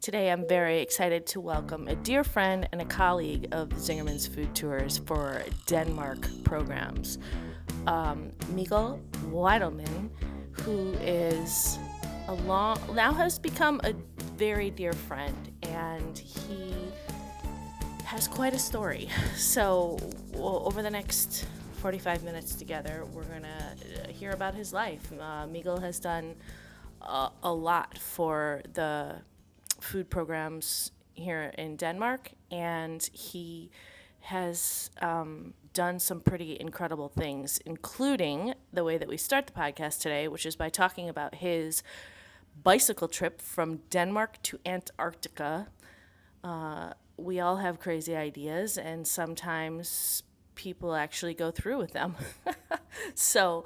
Today I'm very excited to welcome a dear friend and a colleague of Zingerman's Food Tours for Denmark programs, Mikkel Wejdemann, who is now has become a very dear friend, and he has quite a story. So over the next 45 minutes together, we're going to hear about his life. Mikkel has done a lot for the food programs here in Denmark, and he has done some pretty incredible things, including the way that we start the podcast today, which is by talking about his bicycle trip from Denmark to Antarctica. We all have crazy ideas, and sometimes people actually go through with them. So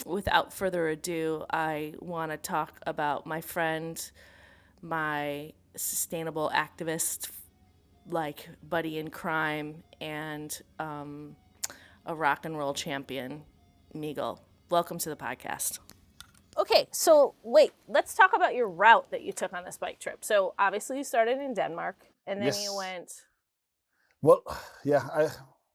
without further ado, I want to talk about my friend, my sustainable activist, like buddy in crime, and a rock and roll champion, Mikkel. Welcome to the podcast. Okay, so wait, let's talk about your route that you took on this bike trip. So obviously you started in Denmark, and then you went... Well, yeah, I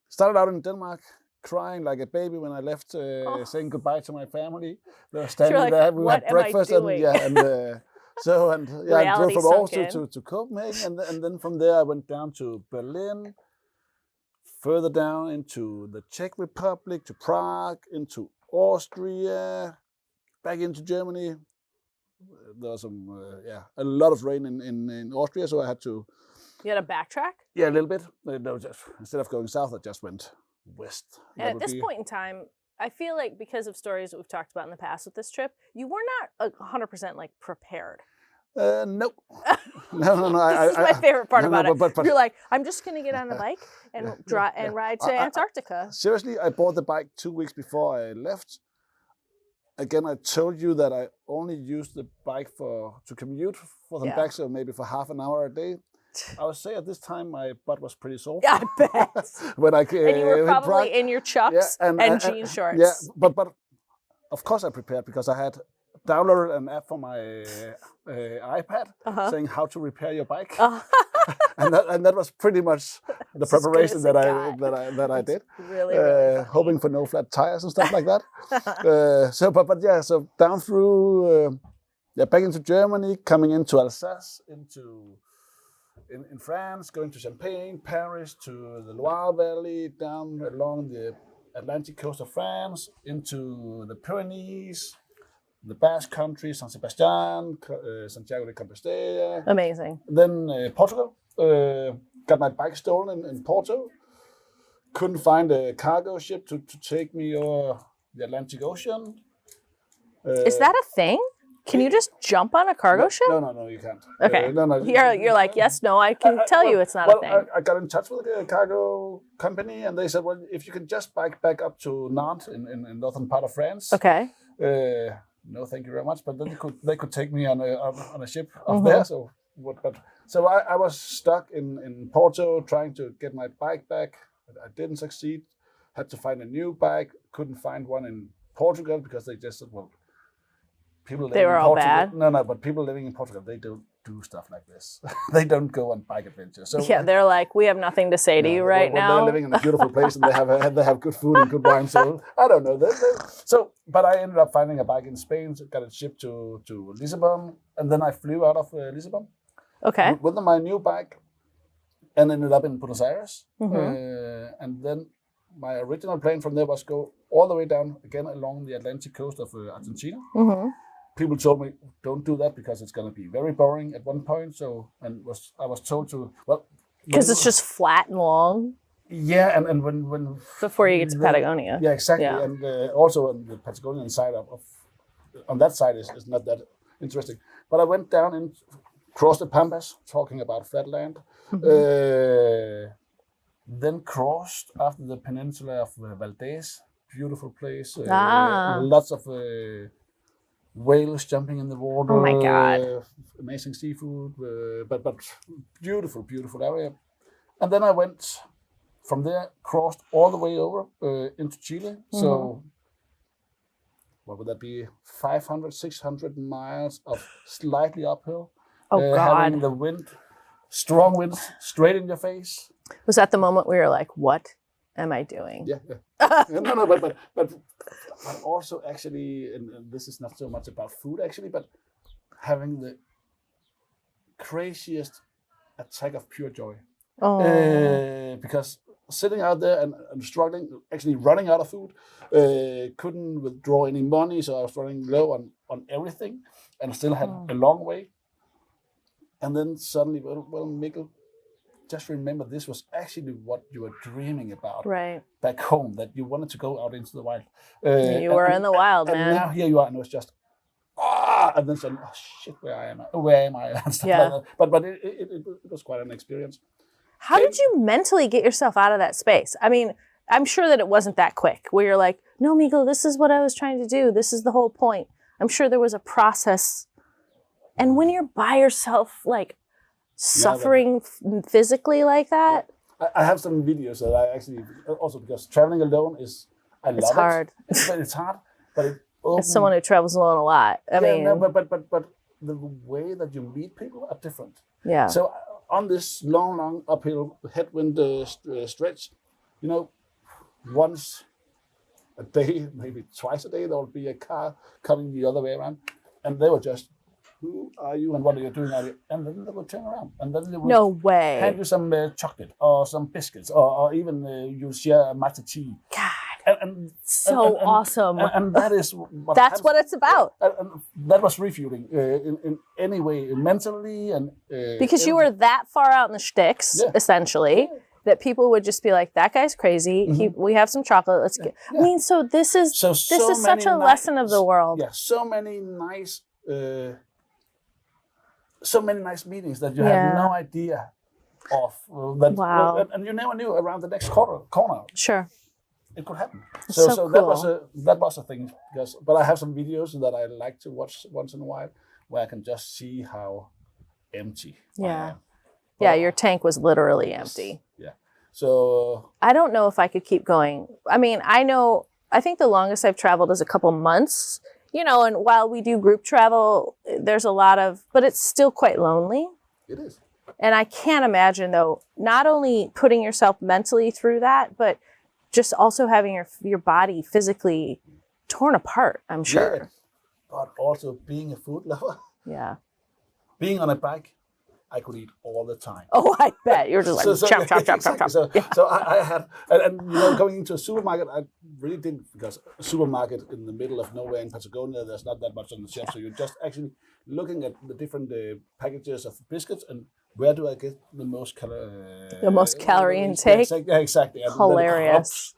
started out in Denmark crying like a baby when I left, saying goodbye to my family. They were standing like, there, we had breakfast, and I drove from Aarhus to Copenhagen, and then from there I went down to Berlin, further down into the Czech Republic, to Prague, into Austria, back into Germany. There was a lot of rain in Austria, so I had to... You had to backtrack? Yeah, a little bit. Instead of going south, I just went west. And at this point in time, I feel like because of stories that we've talked about in the past with this trip, you were not 100% like prepared. No. No. This is my favorite part about it. But you're like, I'm just going to get on a bike and ride to Antarctica. Seriously, I bought the bike 2 weeks before I left. Again, I told you that I only used the bike to commute for them back, so maybe for half an hour a day. I would say at this time my butt was pretty sore. I bet. When I came, and you were probably in your chucks and jean shorts. Yeah, but of course I prepared, because I had downloaded an app for my iPad saying how to repair your bike, and that was pretty much the preparation that I did. Really hoping for no flat tires and stuff like that. So down through back into Germany, coming into Alsace, in France, going to Champagne, Paris, to the Loire Valley, down along the Atlantic coast of France, into the Pyrenees, the Basque Country, San Sebastian, Santiago de Compostela. Amazing. Then Portugal. Got my bike stolen in Porto. Couldn't find a cargo ship to take me over the Atlantic Ocean. Is that a thing? Can you just jump on a cargo ship? No, you can't. Okay. No. You're like, yes, no, I can tell you it's not a thing. I got in touch with a cargo company, and they said, well, if you can just bike back up to Nantes in northern part of France. Okay. No, thank you very much. But then they could take me on a ship up there. So I was stuck in Porto trying to get my bike back. I didn't succeed. Had to find a new bike. Couldn't find one in Portugal, because they just said, well, people living in Portugal, bad. No, but people living in Portugal, they don't do stuff like this. They don't go on bike adventures. So they're like, we have nothing to say to you right now. They're living in a beautiful place, and they have good food and good wine. So I don't know. But I ended up finding a bike in Spain. So got it shipped to Lisbon, and then I flew out of Lisbon. Okay. With my new bike, and ended up in Buenos Aires. And then my original plan from there was go all the way down again along the Atlantic coast of Argentina. People told me, don't do that, because it's going to be very boring at one point. I was told to, because it's just flat and long. Yeah, and when before you get to Patagonia. Yeah, exactly. Yeah. And also on the Patagonian side on that side is not that interesting. But I went down and crossed the Pampas, talking about flat land. Then crossed after the peninsula of Valdez, beautiful place. Lots of whales jumping in the water. Oh my God. Amazing seafood, but beautiful area. And then I went from there, crossed all the way over into Chile. So what would that be? 500, 600 miles of slightly uphill. Oh, God. Having the wind, strong winds straight in your face. Was that the moment where you're like, what am I doing? Yeah. No, but also actually, and this is not so much about food actually, but having the craziest attack of pure joy. Because sitting out there and struggling, actually running out of food, couldn't withdraw any money, so I was running low on everything, and still had a long way. And then suddenly, well, Mikkel, just remember this was actually what you were dreaming about back home, that you wanted to go out into the wild. You were in the wild, man. And now here you are, and it was just, and then suddenly, oh shit, where am I? And stuff like that. But it was quite an experience. How did you mentally get yourself out of that space? I mean, I'm sure that it wasn't that quick, where you're like, no, Mikkel, this is what I was trying to do. This is the whole point. I'm sure there was a process. And when you're by yourself, like, suffering physically like that? I have some videos that I actually, also because traveling alone I love it. Hard. It's hard, but it as someone who travels alone a lot, I mean. No, but the way that you meet people are different. Yeah. So on this long uphill headwind stretch, once a day, maybe twice a day, there will be a car coming the other way around, and they were just, who are you and what are you doing out here? And then they would turn around, and then they would hand you some chocolate or some biscuits, or even you share a matcha tea. God, and awesome. And that is what that's what it's about. And that was refueling in any way, mentally and because you were that far out in the shticks, essentially. That people would just be like, that guy's crazy. Mm-hmm. We have some chocolate. Let's get. I mean, so this is such a lesson of the world. Yeah, so many nice meetings that you had no idea of. Wow. And you never knew around the next corner. Sure. It could happen. So cool. that was a thing. But I have some videos that I like to watch once in a while, where I can just see how empty I am. Yeah, your tank was literally empty. Yeah. So I don't know if I could keep going. I mean, I think the longest I've traveled is a couple months, and while we do group travel, there's a lot but it's still quite lonely. It is. And I can't imagine, though, not only putting yourself mentally through that, but just also having your body physically torn apart, I'm sure. Yeah. But also being a food lover. Yeah. Being on a bike, I could eat all the time. Oh, I bet. You're just like, chop, chop, chop, chop, chop. So I had, and going into a supermarket, I really didn't, because a supermarket in the middle of nowhere in Patagonia, there's not that much on the shelf. So you're just actually looking at the different packages of biscuits and where do I get the most calorie intake? Yeah, exactly. And hilarious.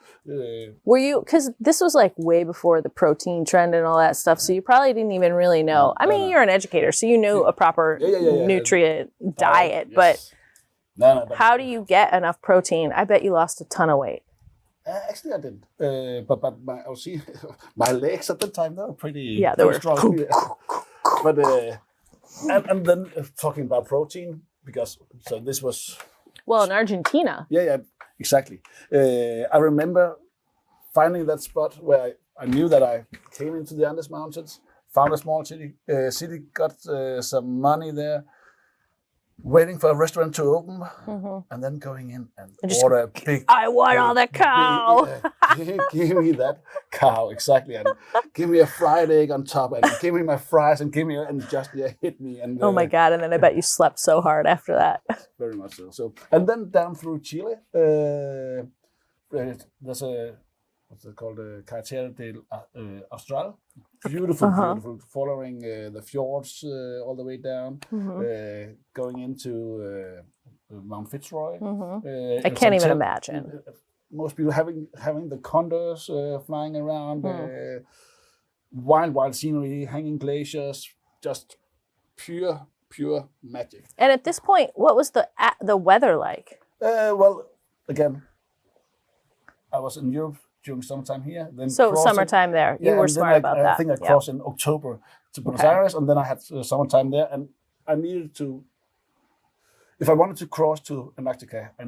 Were you, because this was like way before the protein trend and all that stuff, so you probably didn't even really know. I mean, you're an educator, so you knew a proper nutrient diet, but how do you get enough protein? I bet you lost a ton of weight. Actually, I didn't. But I was seeing my legs at the time, they were pretty they were strong. But and then talking about protein, because so this was in Argentina. Yeah, exactly. I remember finding that spot where I knew that I came into the Andes Mountains, found a small city, got some money there, waiting for a restaurant to open, and then going in and order a big. I want all the cow. Give me that cow, exactly, and give me a fried egg on top, and give me my fries, and and just hit me. And oh my God! And then I bet you slept so hard after that. Very much so. So and then down through Chile, there's a what's it called, Carretera del Austral. Beautiful, following the fjords all the way down, going into Mount Fitzroy. I can't even imagine. Most people having the condors flying around, wild scenery, hanging glaciers, just pure magic. And at this point, what was the weather like? Well, again, I was in Europe during summertime here. Then summertime there. You were smart about that. I think I crossed in October to Buenos Aires, and then I had summertime there, and I needed to. If I wanted to cross to Antarctica, I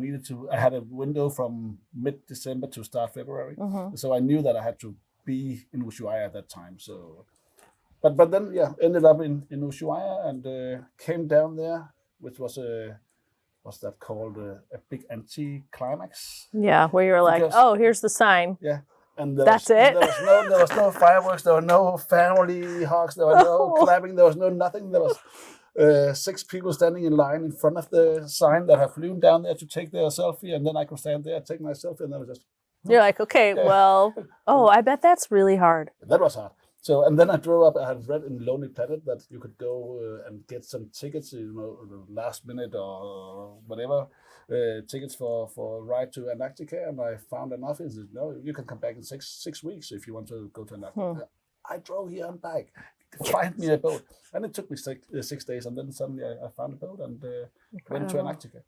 had a window from mid-December to start February. So I knew that I had to be in Ushuaia at that time. So but then ended up in Ushuaia and came down there, which was what's that called, a big anti-climax. Yeah, where you were like, oh, here's the sign. Yeah. And that's it. There was no fireworks. There were no family hugs. There was no clapping. There was no nothing. There was 6 people standing in line in front of the sign that have flown down there to take their selfie, and then I could stand there, take my selfie, and then I was just. You're like, okay, well, I bet that's really hard. That was hard. So, and then I drove up. I had read in Lonely Planet that you could go and get some tickets, last minute or whatever, tickets for a ride to Antarctica. And I found an office. No, you can come back in six weeks if you want to go to Antarctica. I drove here on bike. Find me a boat, and it took me 6 days, and then suddenly I found a boat and went to Antarctica.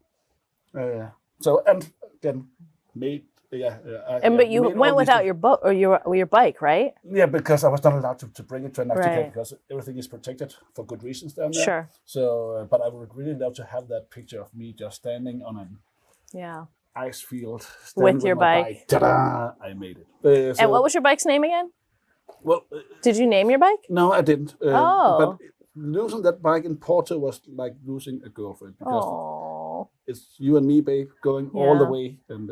So, and again, made. But you went without your boat or your bike, right? Yeah, because I was not allowed to bring it to Antarctica because everything is protected for good reasons down there. Sure. So, but I would really love to have that picture of me just standing on an ice field with your bike. Ta-da! I made it. And what was your bike's name again? Well, did you name your bike? No, I didn't. But losing that bike in Porto was like losing a girlfriend because it's you and me, babe, going all the way and.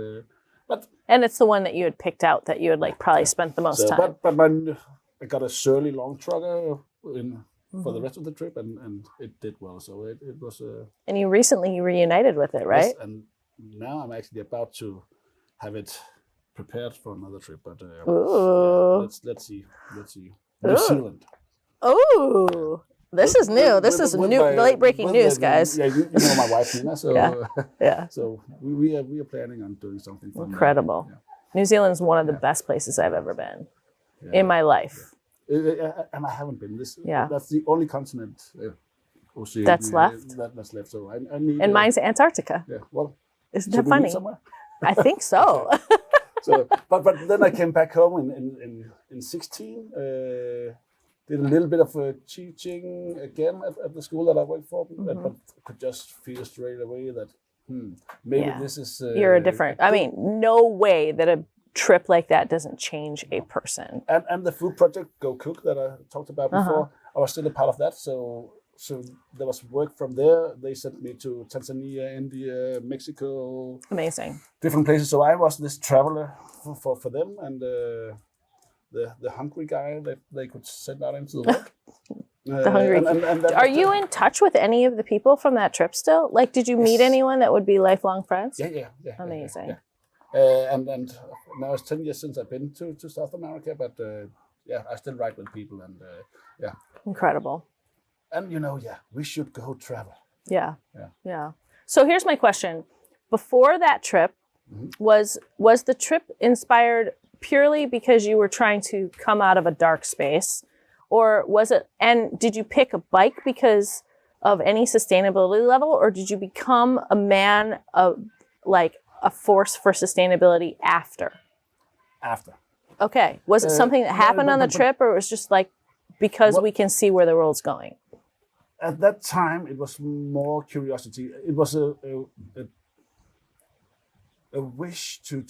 And it's the one that you had picked out that you had probably spent the most time. But I got a Surly long trucker for the rest of the trip, and it did well. So it was. And you recently reunited with it, right? Yes, and now I'm actually about to have it prepared for another trip. But let's see. New Zealand. Oh. This is new. This is new, late-breaking news, guys. Yeah, you know my wife, Nina. So, yeah. So we are planning on doing something fun. Incredible. Yeah. New Zealand's one of the best places I've ever been in my life. And I haven't been. That's the only continent that's left. That's left. So I need. And mine's Antarctica. Yeah. Well, isn't that funny? I think so. So, but then I came back home in 16. Did a little bit of teaching again at the school that I worked for, but I could just feel straight away that maybe this is. You're a different. I mean, no way that a trip like that doesn't change a person. And the food project Go Cook that I talked about before, I was still a part of that. So there was work from there. They sent me to Tanzania, India, Mexico. Amazing. Different places. So I was this traveler for them and. The hungry guy that they could send out into the world. The hungry. And are you in touch with any of the people from that trip still? Like, did you meet anyone that would be lifelong friends? Yeah. Amazing. And now it's 10 years since I've been to South America, but I still write with people and Incredible. And we should go travel. Yeah. So here's my question: before that trip, was the trip inspired purely because you were trying to come out of a dark space, or was it, and did you pick a bike because of any sustainability level, or did you become a man of a force for sustainability after? Okay. Was it something that happened on the trip, or it was just because we can see where the world's going? At that time, it was more curiosity. It was a wish to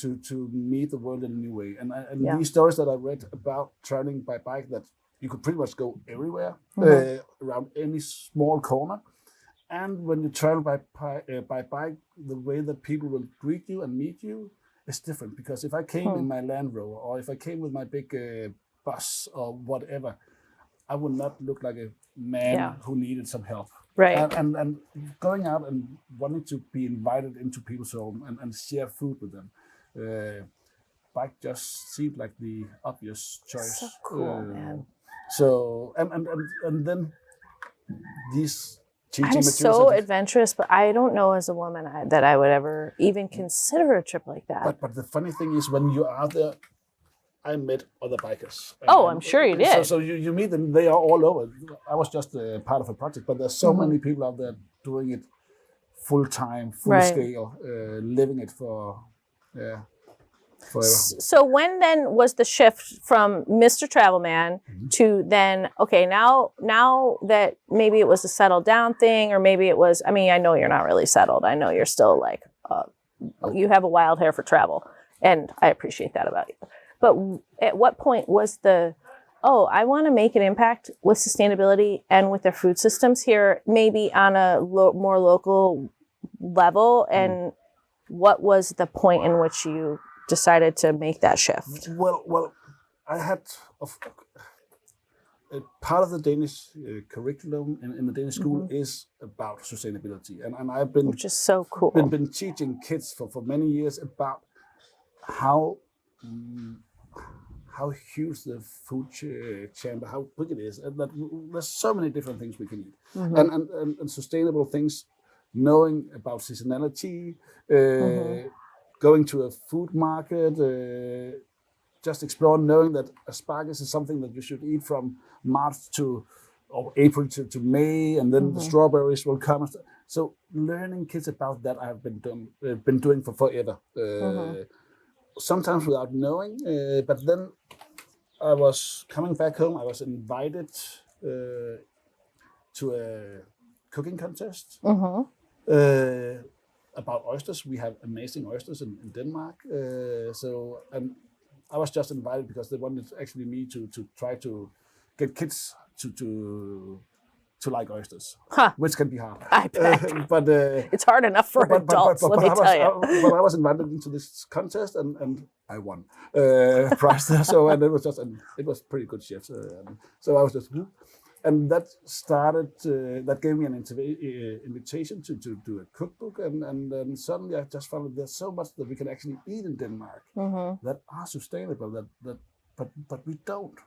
meet the world in a new way. And these stories that I read about traveling by bike, that you could pretty much go everywhere, around any small corner. And when you travel by bike, the way that people will greet you and meet you is different. Because if I came in my Land Rover, or if I came with my big bus or whatever, I would not look like a man who needed some help. Right. And going out and wanting to be invited into people's home and share food with them. Bike just seemed like the obvious choice. So cool, man. So, and then these teaching I'm materials. so adventurous, but I don't know as a woman that I would ever even consider a trip like that. But the funny thing is, when you're out there, I met other bikers. I'm sure you did. So you meet them, they are all over. I was just part of a project, but there's so many people out there doing it full time, full scale, living it for forever. So when then was the shift from Mr. Travelman to then, okay, now that maybe it was a settled down thing, or maybe it was, I mean, I know you're not really settled. I know you're still you have a wild hair for travel, and I appreciate that about you. But at what point was the oh, I want to make an impact with sustainability and with their food systems here, maybe on a more local level? And what was the point in which you decided to make that shift? Well, I had part of the Danish curriculum in the Danish school is about sustainability, and I've been, which is so cool, been teaching kids for many years about how huge the food chain, how big it is, and that there's so many different things we can eat, and sustainable things, knowing about seasonality, going to a food market, just explore, knowing that asparagus is something that you should eat from March or April to May, and then the strawberries will come. So learning kids about that, I've been doing for forever. Sometimes without knowing, but then I was coming back home. I was invited to a cooking contest about oysters. We have amazing oysters in Denmark. And I was just invited because they wanted actually me to try to get kids to like oysters, which can be hard. I bet. But it's hard enough for adults, let me tell you. But I was invited into this contest and I won prize there. So, and it was pretty good chefs. So I was just, and that started, that gave me an invitation to do a cookbook. And then suddenly I just found that there's so much that we can actually eat in Denmark that are sustainable, but we don't.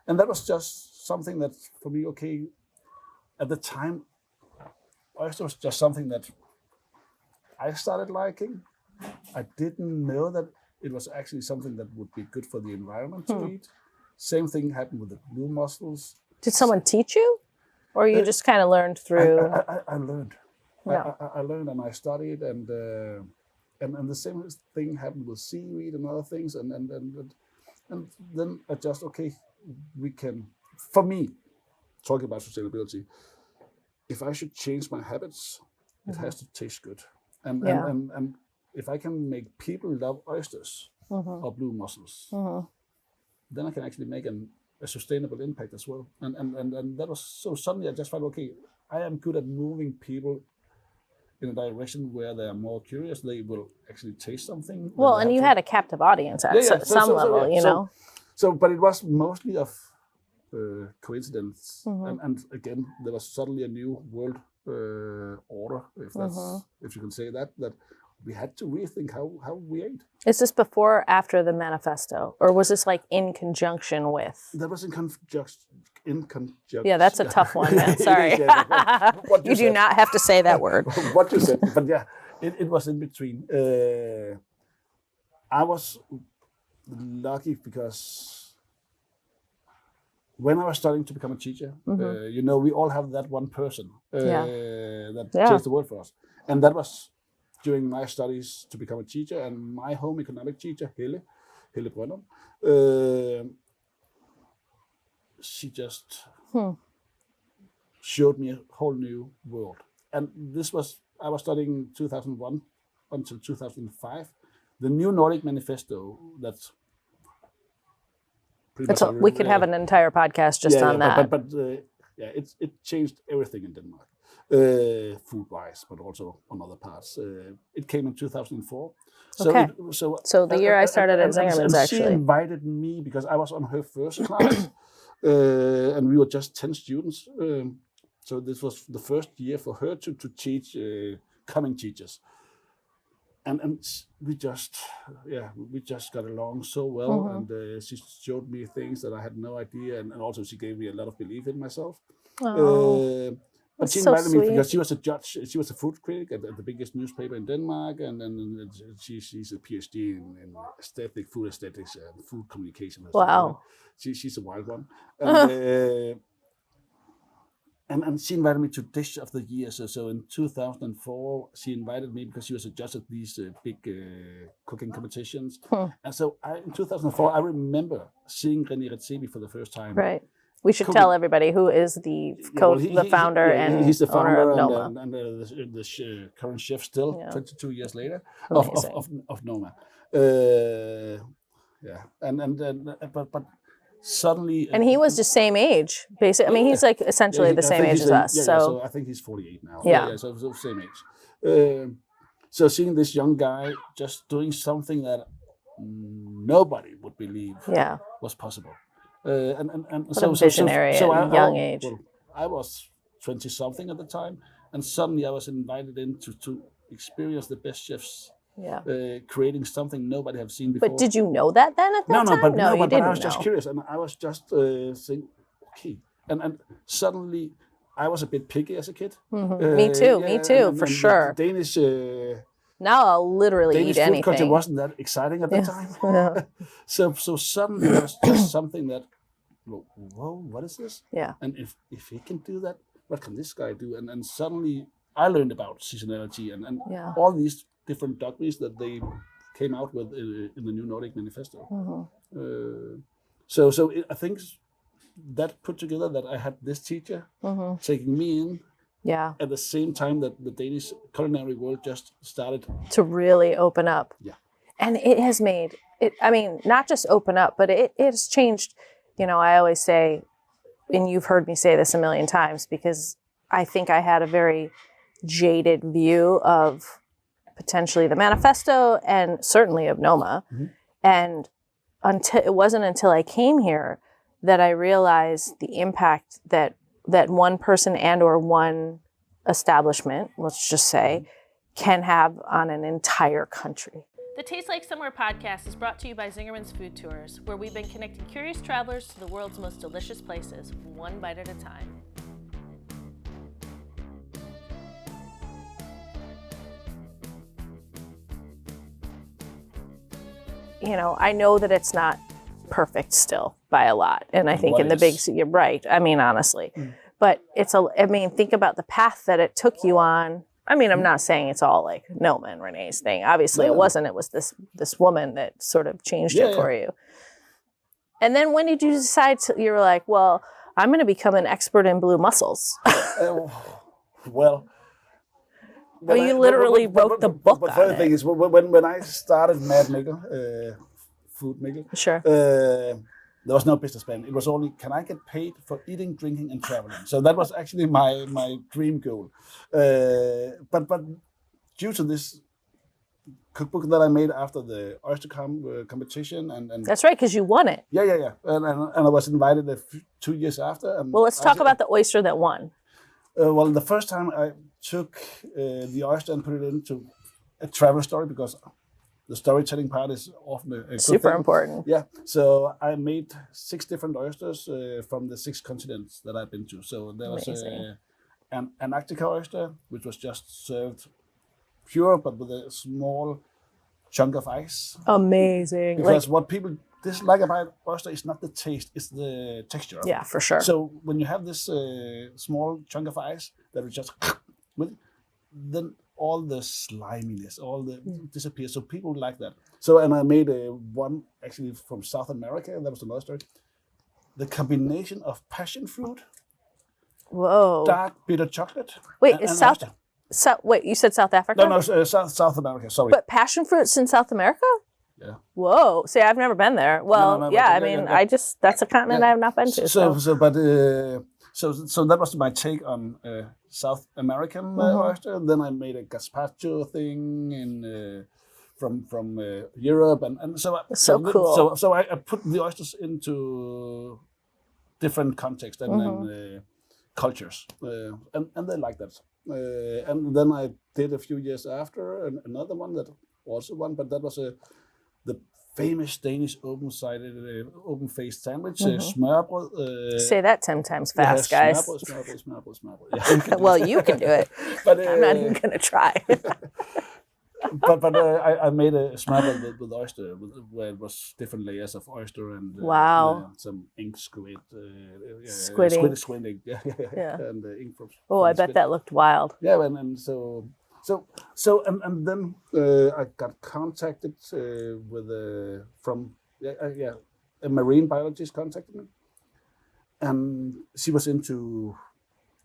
And that was just something that for me, okay, at the time, oyster was just something that I started liking. I didn't know that it was actually something that would be good for the environment to eat. Same thing happened with the blue mussels. Did someone teach you? Or you just kind of learned through? I learned. Yeah. I learned and I studied, and the same thing happened with seaweed and other things. And then I just, okay, we can, for me, talking about sustainability, if I should change my habits, it has to taste good. And if I can make people love oysters or blue mussels, then I can actually make a sustainable impact as well. And that was, so suddenly I just felt, okay, I am good at moving people in a direction where they are more curious. They will actually taste something. Well, and you had a captive audience at some level, you know. So, but it was mostly of coincidence. And again, there was suddenly a new world order, if you can say that we had to rethink how we ate. Is this before or after the manifesto? Or was this like in conjunction with? That was in conjunction. Yeah, that's a tough one, man. Sorry. You do not have to say that word. What you said. But yeah, it was in between. I was lucky because when I was starting to become a teacher, we all have that one person that changed the world for us. And that was during my studies to become a teacher, and my home economic teacher, Helle Brøndum, she just showed me a whole new world. And I was studying 2001 until 2005. The new Nordic Manifesto, that's pretty much... we could have an entire podcast just on that. But it changed everything in Denmark. Food-wise, but also on other parts. It came in 2004. Okay. So the year I started at Zingerman's, actually. She invited me because I was on her first class, and we were just 10 students. So this was the first year for her to teach coming teachers. And we just got along so well, and she showed me things that I had no idea, and also she gave me a lot of belief in myself. But she invited me because she was a judge. She was a food critic at the biggest newspaper in Denmark, and she's a PhD in food aesthetics and food communication. Wow. She's a wild one. And she invited me to Dish of the Year. So in 2004, she invited me because she was a judge at these big cooking competitions. And so in 2004, I remember seeing René Redzepi for the first time. Right. We should tell everybody who is the founder and he's the founder owner of Noma. and the current chef still, 22 years later, of Noma. But suddenly. And he was the same age, basically. I mean, he's like essentially the same age as us. So I think he's 48 now. Yeah. So same age. So seeing this young guy just doing something that nobody would believe was possible. And so visionary at a young age. Well, I was 20 something at the time, and suddenly I was invited in to experience the best chefs. Creating something nobody have seen before. But did you know that then at that time? But I was just curious, and I was just saying, okay. And suddenly, I was a bit picky as a kid. Me too, for sure. Danish. Now I'll literally Danish eat anything. Danish food culture wasn't that exciting at the time. So suddenly there was just something that, whoa, what is this? Yeah. And if he can do that, what can this guy do? And suddenly I learned about seasonality and all these different dogmas that they came out with in the New Nordic Manifesto. So I think that put together that I had this teacher taking me in at the same time that the Danish culinary world just started to really open up. Yeah. And it has made it, I mean, not just open up, but it has changed. You know, I always say, and you've heard me say this a million times, because I think I had a very jaded view of potentially the manifesto and certainly of Noma. And it wasn't until I came here that I realized the impact that one person and or one establishment, let's just say, can have on an entire country. The Taste Like Somewhere podcast is brought to you by Zingerman's Food Tours, where we've been connecting curious travelers to the world's most delicious places, one bite at a time. You know, I know that it's not perfect still by a lot. And I think in the big city, you're right. I mean, honestly, but think about the path that it took you on. I mean, I'm not saying it's all like Noma and Renee's thing. Obviously it wasn't. It was this woman that sort of changed it for you. And then when did you decide you were like, well, I'm going to become an expert in blue mussels? Well, you literally wrote the book on it. But the thing is, when I started Mad Mikkel, Food Mikkel, sure, there was no business plan. It was only, can I get paid for eating, drinking, and traveling? So that was actually my dream goal. But due to this cookbook that I made after the oyster competition, and that's right, because you won it. Yeah, and I was invited 2 years after. And well, let's talk about the oyster that won. Well, the first time I took the oyster and put it into a travel story, because the storytelling part is often a super thing. important. Yeah, so I made 6 different oysters from the 6 continents that I've been to. So there was an Antarctica oyster, which was just served pure, but with a small chunk of ice. Amazing. Because what people dislike about oyster is not the taste, it's the texture. Yeah, for sure. So when you have this small chunk of ice that we just with, then all the sliminess, all the disappears. So people like that. So, and I made one actually from South America. That was another story. The combination of passion fruit, dark bitter chocolate. Wait, is wait, you said South Africa? No, South America. Sorry. But passion fruit's in South America? Yeah. Whoa. See, I've never been there. Well, that's a continent I have not been to. So that was my take on South American oyster. Then I made a gazpacho thing from Europe, and so cool. So I put the oysters into different contexts and cultures, and they like that. And then I did a few years after another one that also won, but that was the famous Danish open-faced sandwich, smørrebrød. Say that 10 times fast, guys. Smørrebrød. Yeah, well, you can do it. But I'm not even going to try. but I made a smørrebrød with oyster, where it was different layers of oyster and some ink squid. Squid ink. Yeah. And ink from. I bet that looked wild. Yeah, and so and then I got contacted with a marine biologist contacted me, and she was into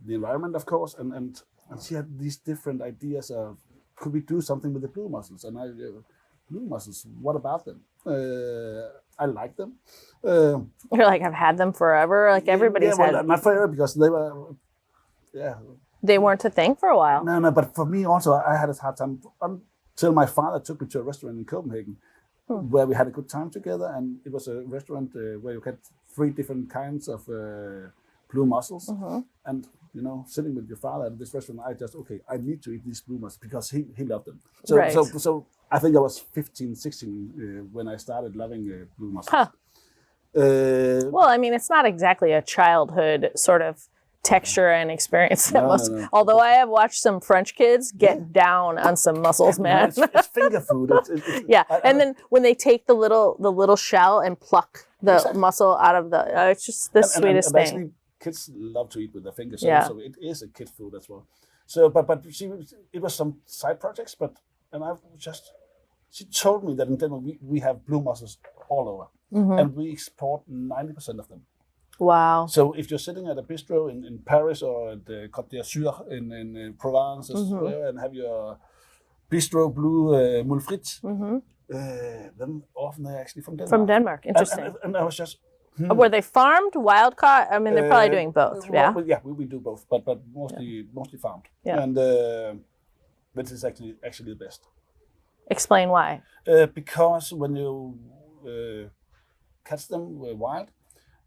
the environment, of course, and she had these different ideas of, could we do something with the blue mussels? And blue mussels, what about them? I like them. You're like, I've had them forever. Like everybody's had. Not forever because they were, They weren't a thing for a while. No. But for me also, I had a hard time until my father took me to a restaurant in Copenhagen, where we had a good time together, and it was a restaurant where you had 3 different kinds of blue mussels, and sitting with your father at this restaurant, I need to eat these blue mussels because he loved them. So Right. so I think I was 15, 16 when I started loving blue mussels. Huh. Well, I mean, it's not exactly a childhood sort of texture and experience. That No. Although I have watched some French kids get down on some mussels, man. It's finger food. Yeah, and then when they take the little shell and pluck the mussel out of the, it's just the sweetest and thing. Actually, kids love to eat with their fingers, so it is a kid food as well. So, but it was some side projects, she told me that in Denmark we have blue mussels all over, and we export 90% of them. Wow. So if you're sitting at a bistro in Paris or at the Côte d'Azur in Provence and have your bistro blue moule frites, then often they're actually from Denmark. From Denmark, interesting. And I was just... Were they farmed, wild caught? I mean, they're probably doing both, yeah? Well, yeah, we do both, but mostly farmed. Yeah. And but it's actually the best. Explain why. Because when you catch them wild,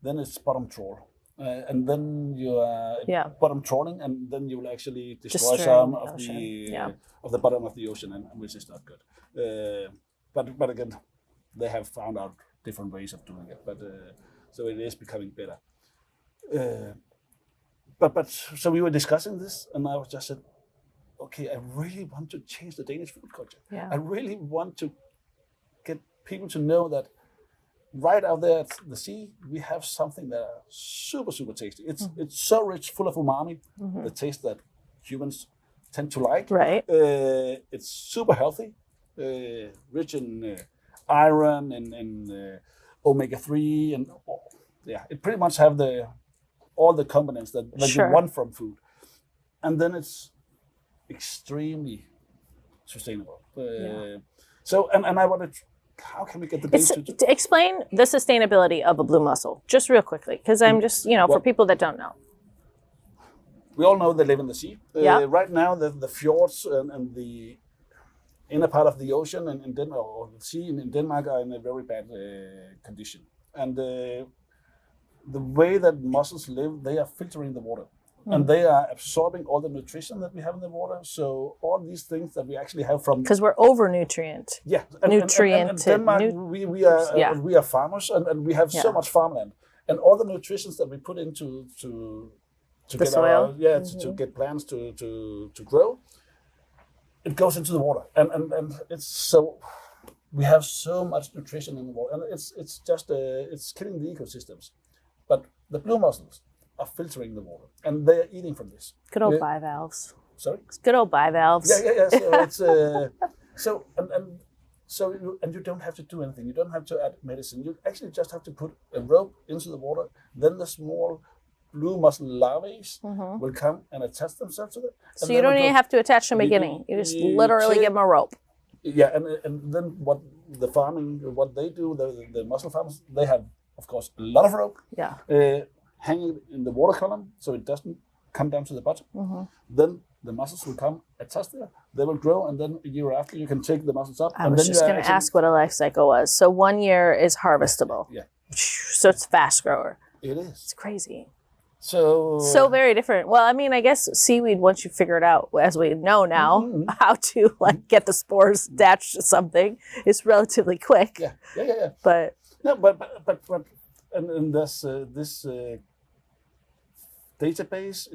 then it's bottom trawl. And then you are bottom trawling, and then you will actually destroy some of the bottom of the ocean, and which is not good. But again, they have found out different ways of doing it. But so it is becoming better. But so we were discussing this, and I was just said, okay, I really want to change the Danish food culture. Yeah. I really want to get people to know that right out there at the sea, we have something that are super, super tasty. It's so rich, full of umami, the taste that humans tend to like. Right. It's super healthy, rich in iron and omega-3, and it pretty much have all the components that you want from food. And then it's extremely sustainable. So, and I wanted. How can we get the Danes to explain the sustainability of a blue mussel, just real quickly, because I'm just, for people that don't know. We all know they live in the sea. Right now, the fjords and the inner part of the ocean in Denmark, or the sea in Denmark, are in a very bad condition. And the way that mussels live, they are filtering the water. And they are absorbing all the nutrition that we have in the water. So all these things that we actually have from... Because we're over-nutrient. Yeah. And Denmark, we are farmers, and we have so much farmland. And all the nutritions that we put into to the get soil. to get plants to grow, it goes into the water. And it's so... We have so much nutrition in the water. And it's just... it's killing the ecosystems. But the blue mussels are filtering the water, and they're eating from this. Good old bivalves. Sorry? It's good old bivalves. Yeah. So it's and you don't have to do anything. You don't have to add medicine. You actually just have to put a rope into the water. Then the small blue mussel larvae will come and attach themselves to it. So you don't even have to attach them beginning. You just literally give them a rope. Yeah, and then what they do, the mussel farmers, they have, of course, a lot of rope. Yeah. Hanging in the water column so it doesn't come down to the bottom. Then the mussels will come attached there. They will grow, and then a year after you can take the mussels up. I was just going to ask what a life cycle was. So 1 year is harvestable. Yeah. So it's fast grower. It is. It's crazy. So very different. Well, I mean, I guess seaweed, once you figure it out, as we know now, how to get the spores attached to something, is relatively quick. Yeah. But and there's this database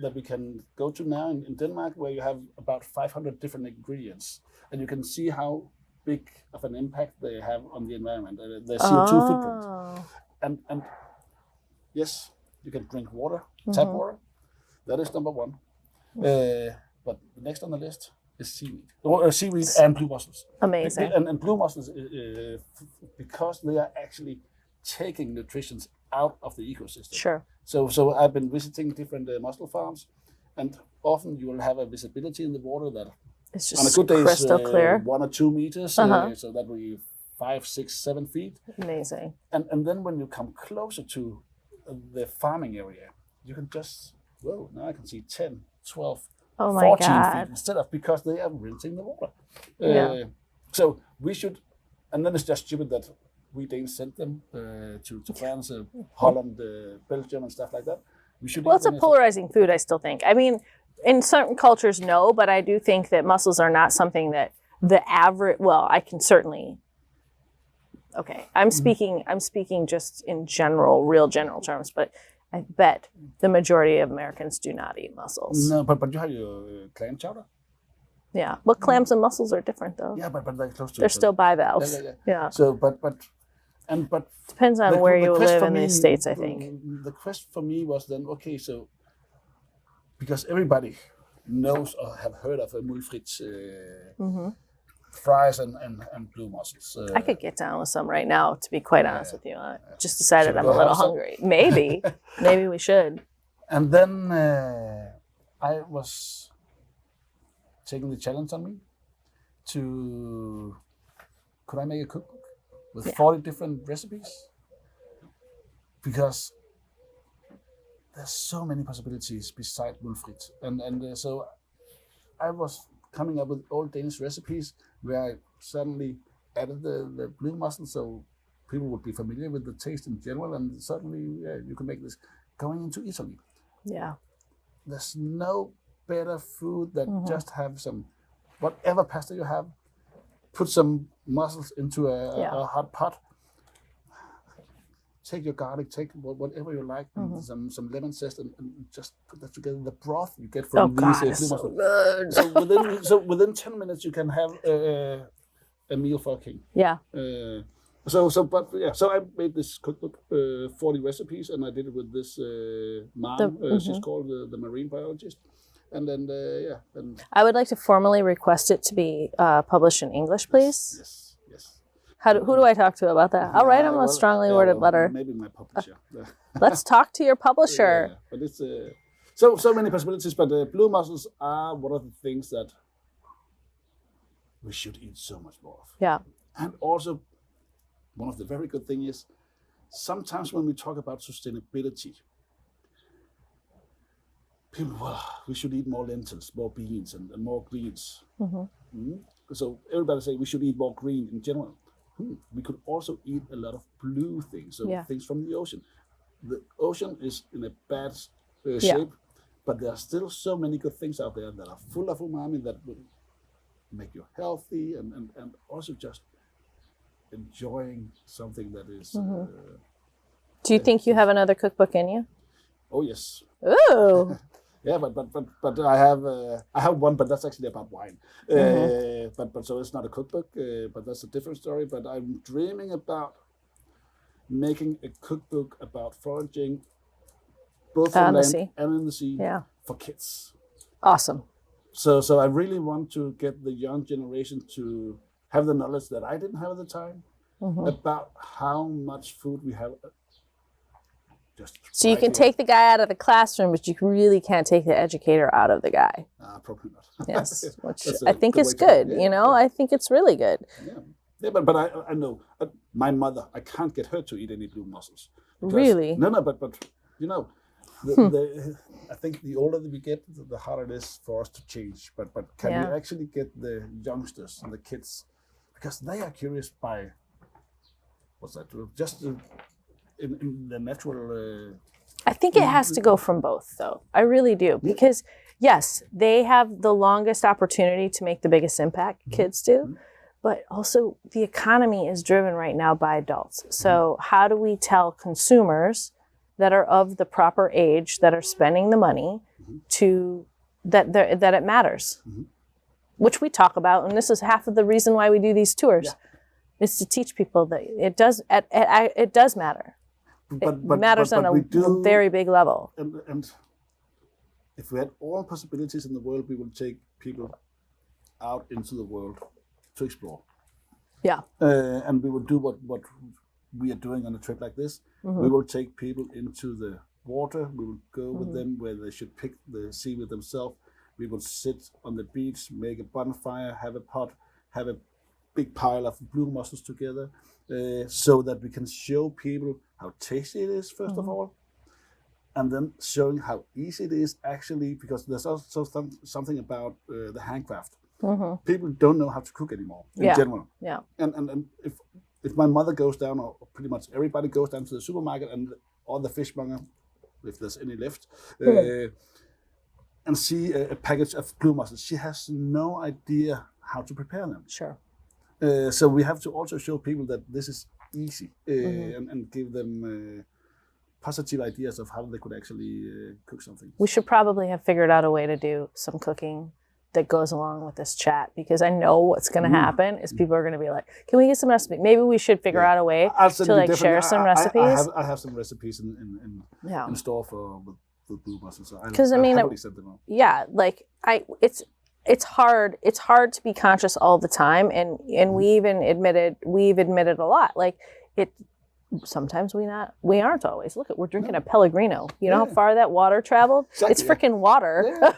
that we can go to now in Denmark, where you have about 500 different ingredients, and you can see how big of an impact they have on the environment, the CO2 footprint. And yes, you can drink water, tap water. That is number one. But the next on the list is seaweed. Seaweed and blue mussels. Amazing. And blue mussels, because they are actually taking nutrients out of the ecosystem. Sure. So I've been visiting different mussel farms, and often you will have a visibility in the water that it's just on a good day crystal is clear. 1 or 2 meters, so that we 5, 6, 7 feet. Amazing. And then when you come closer to the farming area, you can just, whoa, now I can see 10, 12, Oh my 14 God. feet instead of, because they are rinsing the water. Yeah. So we should, and then it's just stupid that we Danes sent them to France, Holland, Belgium, and stuff like that. We should. Well, it's a polarizing food, I still think. I mean, in certain cultures, no, but I do think that mussels are not something that the average. Well, I can certainly. Okay, I'm speaking just in general, real general terms, but I bet the majority of Americans do not eat mussels. No, but you have your clam chowder. Yeah, well, clams and mussels are different, though. Yeah, but they're close to. They're each still other. bivalves. Yeah. So, but Depends on where you live in me, these states, I think. The quest for me was then, okay, so because everybody knows or have heard of a mulfrit fries and blue mussels. I could get down with some right now, to be quite honest with you. I just decided Should we I'm go a little have some? hungry. Maybe. Maybe we should. And then I was taking the challenge on me to, could I make a cookbook with 40 different recipes? Because there's so many possibilities beside mulfrit. And so I was coming up with old Danish recipes where I suddenly added the blue mussel so people would be familiar with the taste in general, and suddenly you can make this. Going into Italy, there's no better food than just have some, whatever pasta you have, put some mussels into a hot pot, take your garlic, take whatever you like, and some lemon zest, and just put that together. The broth you get from these blue mussels. So within 10 minutes you can have a meal for a king. Yeah. So I made this cookbook, 40 recipes, and I did it with this mom. She's called the marine biologist. And then, and I would like to formally request it to be published in English, please. Yes. Who do I talk to about that? I'll write them a strongly worded letter. Maybe my publisher. Let's talk to your publisher. But it's so many possibilities. But blue mussels are one of the things that we should eat so much more of. Yeah. And also, one of the very good things is sometimes when we talk about sustainability, people, we should eat more lentils, more beans, and more greens. So everybody say we should eat more green in general. We could also eat a lot of blue things, so things from the ocean. The ocean is in a bad shape, but there are still so many good things out there that are full of umami that will make you healthy and also just enjoying something that is. Do you think you have another cookbook in you? Oh yes. Ooh. Yeah, but I have one, but that's actually about wine. But so it's not a cookbook, but that's a different story. But I'm dreaming about making a cookbook about foraging, both on land and in the sea, for kids. Awesome. So I really want to get the young generation to have the knowledge that I didn't have at the time about how much food we have. So you can take the guy out of the classroom, but you really can't take the educator out of the guy. Probably not. Yes, which I think is good. I think it's really good. Yeah, but I know my mother. I can't get her to eat any blue mussels. Really? No, but I think the older that we get, the harder it is for us to change. But can we actually get the youngsters and the kids, because they are curious by what's that? Just in the natural. I think it has to go from both, though. I really do, because yes, they have the longest opportunity to make the biggest impact. Kids do, but also the economy is driven right now by adults. So how do we tell consumers that are of the proper age, that are spending the money, to that it matters, which we talk about, and this is half of the reason why we do these tours, is to teach people that it does matter. It matters on a very big level. And if we had all possibilities in the world, we will take people out into the world to explore. Yeah. And we will do what we are doing on a trip like this. We will take people into the water. We will go with them where they should pick the seaweed themselves. We will sit on the beach, make a bonfire, have a pot, have a big pile of blue mussels together, so that we can show people how tasty it is first of all, and then showing how easy it is actually, because there's also something about the handcraft. People don't know how to cook anymore in general. Yeah. And if my mother goes down, or pretty much everybody goes down to the supermarket, and all the fishmonger, if there's any left, and see a package of blue mussels, she has no idea how to prepare them. Sure. So we have to also show people that this is easy, and give them positive ideas of how they could actually cook something. We should probably have figured out a way to do some cooking that goes along with this chat, because I know what's going to happen is people are going to be like, can we get some recipes? Maybe we should figure out a way to like share some recipes. I have some recipes in store for with blue mussels. Because I mean, like it's hard to be conscious all the time, and we've admitted a lot, like it. Sometimes we aren't always. Look, we're drinking a Pellegrino. You know how far that water traveled? Exactly, it's freaking water.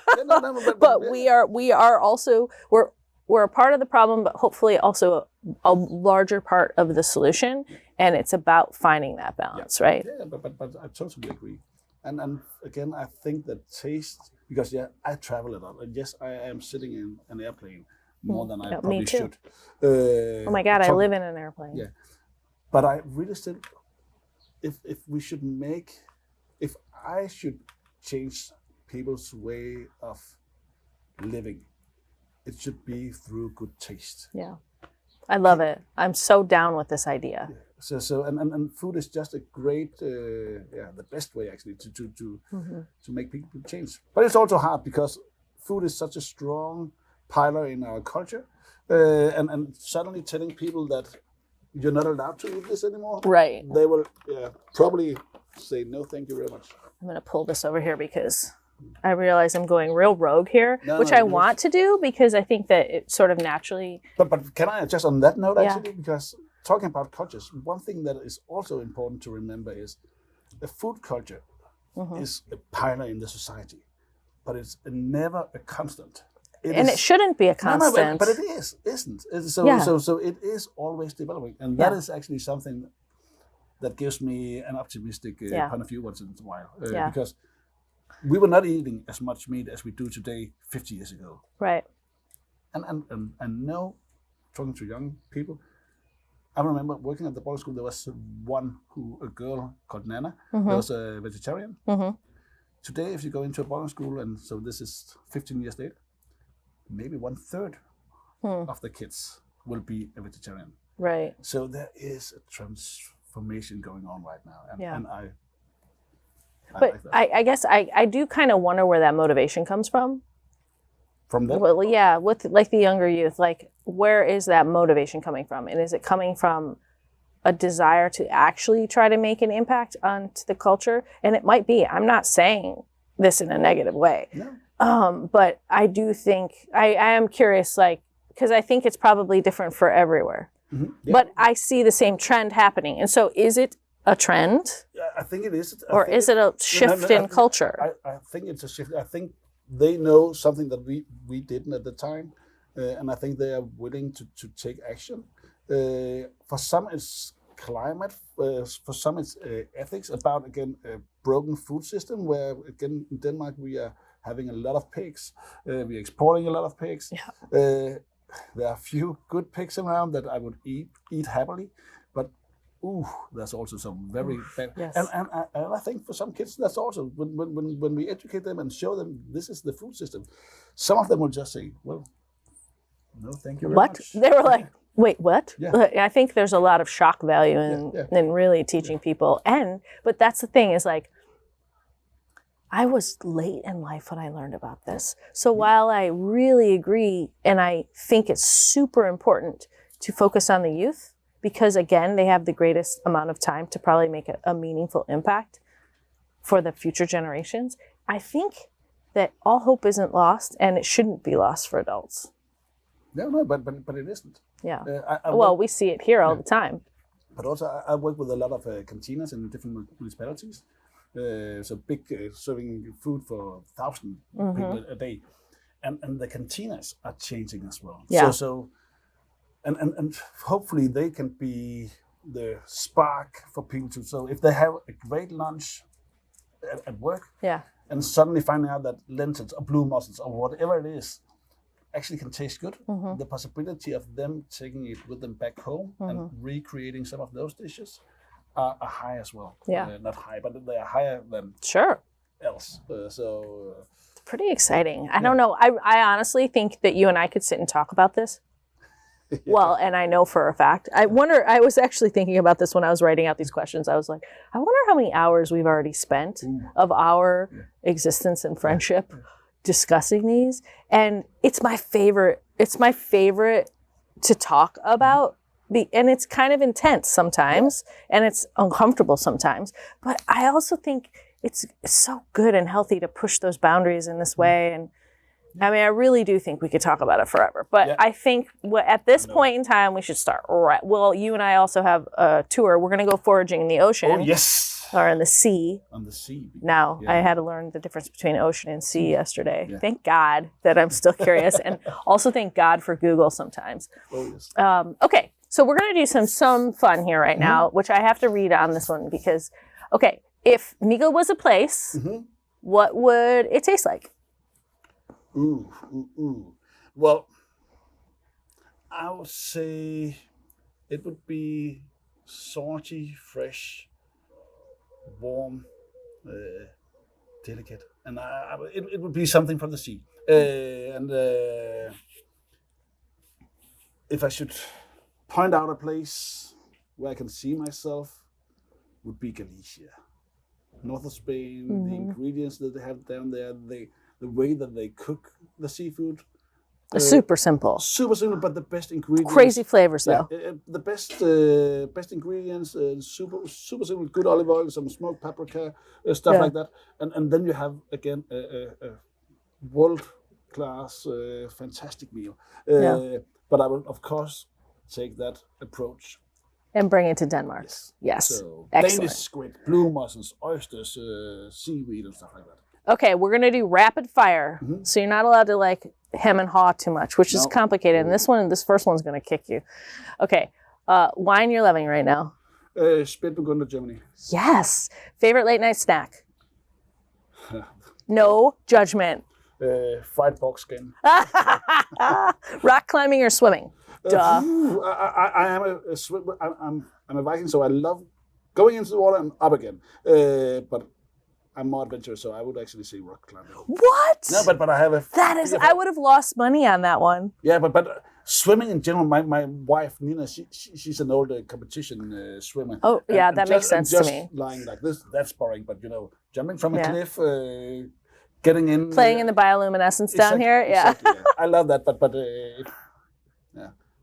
But we are also we're a part of the problem, but hopefully also a larger part of the solution. And it's about finding that balance, right? Yeah, but I totally agree. And again, I think that taste, because I travel a lot, and yes, I am sitting in an airplane more than I probably should. Oh my God, I live in an airplane. Yeah. But I really still, if I should change people's way of living, it should be through good taste. Yeah, I love it. I'm so down with this idea. Yeah. So and food is just a great, the best way actually to make people change. But it's also hard because food is such a strong pillar in our culture, and suddenly telling people that you're not allowed to eat this anymore. Right. They will probably say, no, thank you very much. I'm going to pull this over here because I realize I'm going real rogue here, which I want to do because I think that it sort of naturally... But can I just on that note, actually, because talking about cultures, one thing that is also important to remember is a food culture is a pillar in the society, but it's never a constant. It shouldn't be a constant. But it is, isn't it? So it is always developing. And that is actually something that gives me an optimistic point of view once in a while. Because we were not eating as much meat as we do today 50 years ago. Right. And now, talking to young people, I remember working at the boarding school, there was a girl called Nana, who was a vegetarian. Today, if you go into a boarding school, and so this is 15 years later, maybe 1/3 of the kids will be a vegetarian. Right. So there is a transformation going on right now. And I like that. I guess I do kind of wonder where that motivation comes from. From them? Well, yeah, with like the younger youth, like where is that motivation coming from? And is it coming from a desire to actually try to make an impact onto the culture? And it might be. I'm not saying this in a negative way. No. But I do think, I am curious, like, because I think it's probably different for everywhere. But I see the same trend happening. And so is it a trend? I think it is. Or is it a shift in culture? I think it's a shift. I think they know something that we didn't at the time. And I think they are willing to take action. For some, it's climate. For some, it's ethics about, again, a broken food system where, again, in Denmark, we are having a lot of pigs. We're exporting a lot of pigs. Yeah. There are a few good pigs around that I would eat happily, but there's also some very bad. Yes. And I think for some kids, that's also when we educate them and show them this is the food system. Some of them will just say, "Well, no, thank you very much." They were like, "Wait, what?" Yeah. I think there's a lot of shock value in really teaching people, but that's the thing is like. I was late in life when I learned about this. So while I really agree, and I think it's super important to focus on the youth, because again, they have the greatest amount of time to probably make a meaningful impact for the future generations, I think that all hope isn't lost, and it shouldn't be lost for adults. No, but it isn't. Yeah. We see it here all the time. But also, I work with a lot of cantinas in different municipalities. So big serving food for 1,000 people a day, and the cantinas are changing as well. Yeah. So and hopefully they can be the spark for people to. So if they have a great lunch at work, and suddenly finding out that lentils or blue mussels or whatever it is actually can taste good, the possibility of them taking it with them back home and recreating some of those dishes are high as well. Not high, but they are higher than else. Pretty exciting. I don't know. I honestly think that you and I could sit and talk about this. Well, and I know for a fact. I was actually thinking about this when I was writing out these questions. I was like, I wonder how many hours we've already spent of our existence and friendship discussing these. And it's my favorite to talk about. And it's kind of intense sometimes, and it's uncomfortable sometimes. But I also think it's so good and healthy to push those boundaries in this way. And I mean, I really do think we could talk about it forever. But I think at this point in time, we should start right. Well, you and I also have a tour. We're going to go foraging in the ocean. Oh, yes. Or in the sea. On the sea. Now, I had to learn the difference between ocean and sea yesterday. Yeah. Thank God that I'm still curious. And also thank God for Google sometimes. Oh, yes. Okay, so we're going to do some fun here right now, which I have to read on this one because, if Mikkel was a place, what would it taste like? Well, I would say it would be salty, fresh, warm, delicate, and it would be something from the sea. If I should point out a place where I can see myself, would be Galicia, north of Spain. The ingredients that they have down there, the way that they cook the seafood. Super simple. Super simple, but the best ingredients. Crazy flavors, though. The best ingredients, super simple, good olive oil, some smoked paprika, stuff like that. And then you have, again, a world-class, fantastic meal. But I will, of course, take that approach. And bring it to Denmark. Yes. So excellent. Danish squid, blue mussels, oysters, seaweed, and stuff like that. Okay, we're going to do rapid fire. So you're not allowed to hem and haw too much, which is complicated. And this first one's going to kick you. Okay, wine you're loving right now? Spätburgunder, Germany. Yes. Favorite late night snack? No judgment. Fried pork skin. Rock climbing or swimming? Duh. I am a swimmer. I'm a Viking, so I love going into the water and up again. But I'm more adventurous, so I would actually say rock climbing. What? No, but I have a. I would have lost money on that one. Yeah, but swimming in general. My wife Nina, she's an old competition swimmer. Oh yeah, that makes sense to me. Lying like this, that's boring. But jumping from a cliff, getting in, playing in the bioluminescence down here. Yeah, exactly, I love that. But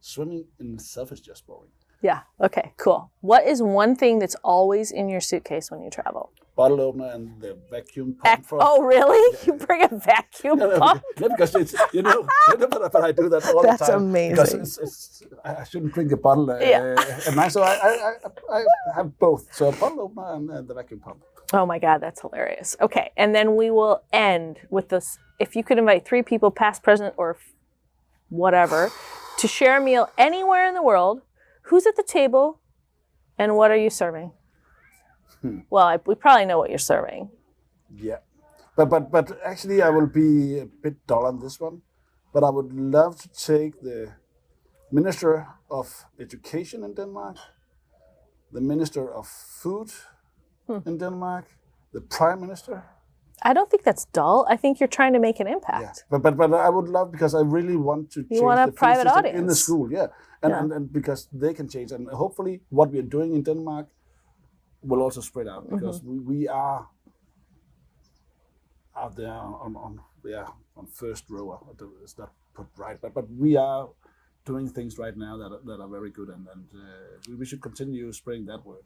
swimming in itself is just boring. Yeah. Okay. Cool. What is one thing that's always in your suitcase when you travel? Bottle opener and the vacuum pump. Oh, really? Yeah. You bring a vacuum pump? Yeah, because it's but I do that all the time. That's amazing. Because I shouldn't drink a bottle at night, so I have both. So a bottle opener and the vacuum pump. Oh my God, that's hilarious. Okay, and then we will end with this. If you could invite 3 people, past, present, or whatever, to share a meal anywhere in the world, who's at the table, and what are you serving? Well, we probably know what you're serving. Yeah, but actually, I will be a bit dull on this one. But I would love to take the Minister of Education in Denmark, the Minister of Food in Denmark, the Prime Minister. I don't think that's dull. I think you're trying to make an impact. Yeah. But I would love, because I really want to change want a the food private system audience in the school. Yeah. And because they can change, and hopefully what we are doing in Denmark will also spread out, because we are out there on first row. It's not put right, but we are doing things right now that are very good, and we should continue spreading that word.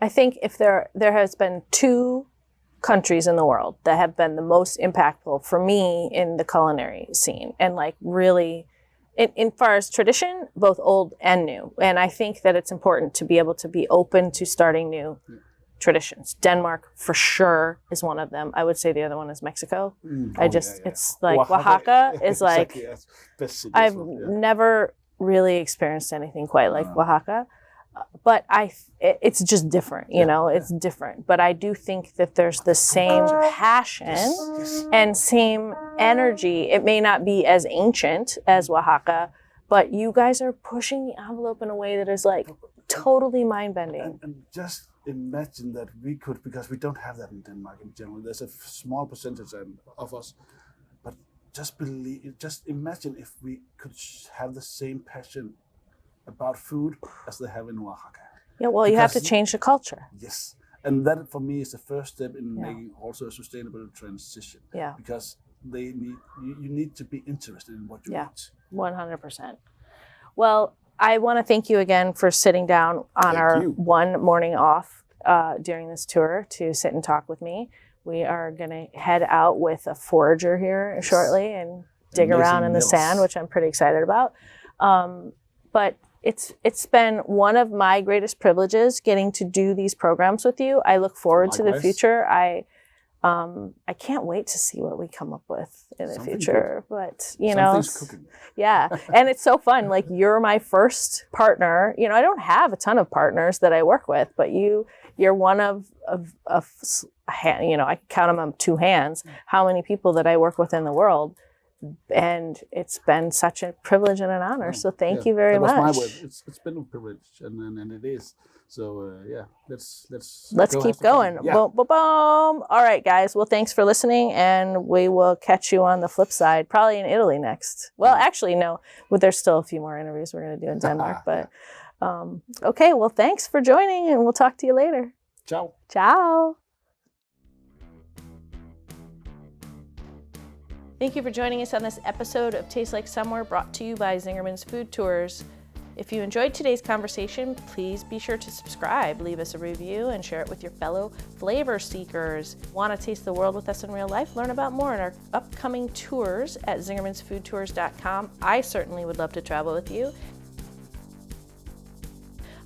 I think if there has been 2 countries in the world that have been the most impactful for me in the culinary scene, and really in far as tradition, both old and new. And I think that it's important to be able to be open to starting new traditions. Denmark for sure is one of them. I would say the other one is Mexico. It's like Oaxaca is exactly, I've never really experienced anything quite like Oaxaca. But it's just different, you know, it's different. But I do think that there's the same passion and same energy. It may not be as ancient as Oaxaca, but you guys are pushing the envelope in a way that is like totally mind-bending. And just imagine that we could, because we don't have that in Denmark in general. There's a small percentage of us, but just imagine if we could have the same passion about food as they have in Oaxaca. Yeah, well, you have to change the culture. Yes, and that for me is the first step in making also a sustainable transition. Yeah, because you need to be interested in what you eat. 100%. Well, I want to thank you again for sitting down on our one morning off during this tour to sit and talk with me. We are going to head out with a forager here shortly and dig around in the sand, which I'm pretty excited about. But it's been one of my greatest privileges getting to do these programs with you. I look forward to the future. I can't wait to see what we come up with in the future. Good. But you know, yeah, and it's so fun. Like, you're my first partner. You know, I don't have a ton of partners that I work with, but you're one of you know, I can count them on two hands how many people that I work with in the world. And it's been such a privilege and an honor. So thank you very much. My word. It's been a privilege, and it is. So let's keep going. Yeah. Boom, boom, boom. All right, guys. Well, thanks for listening, and we will catch you on the flip side, probably in Italy next. Well, actually, no. Well, there's still a few more interviews we're going to do in Denmark. But okay. Well, thanks for joining, and we'll talk to you later. Ciao. Ciao. Thank you for joining us on this episode of Taste Like Somewhere, brought to you by Zingerman's Food Tours. If you enjoyed today's conversation, please be sure to subscribe, leave us a review, and share it with your fellow flavor seekers. Want to taste the world with us in real life? Learn about more in our upcoming tours at zingermansfoodtours.com. I certainly would love to travel with you.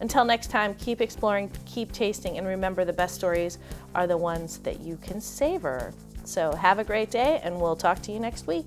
Until next time, keep exploring, keep tasting, and remember, the best stories are the ones that you can savor. So have a great day, and we'll talk to you next week.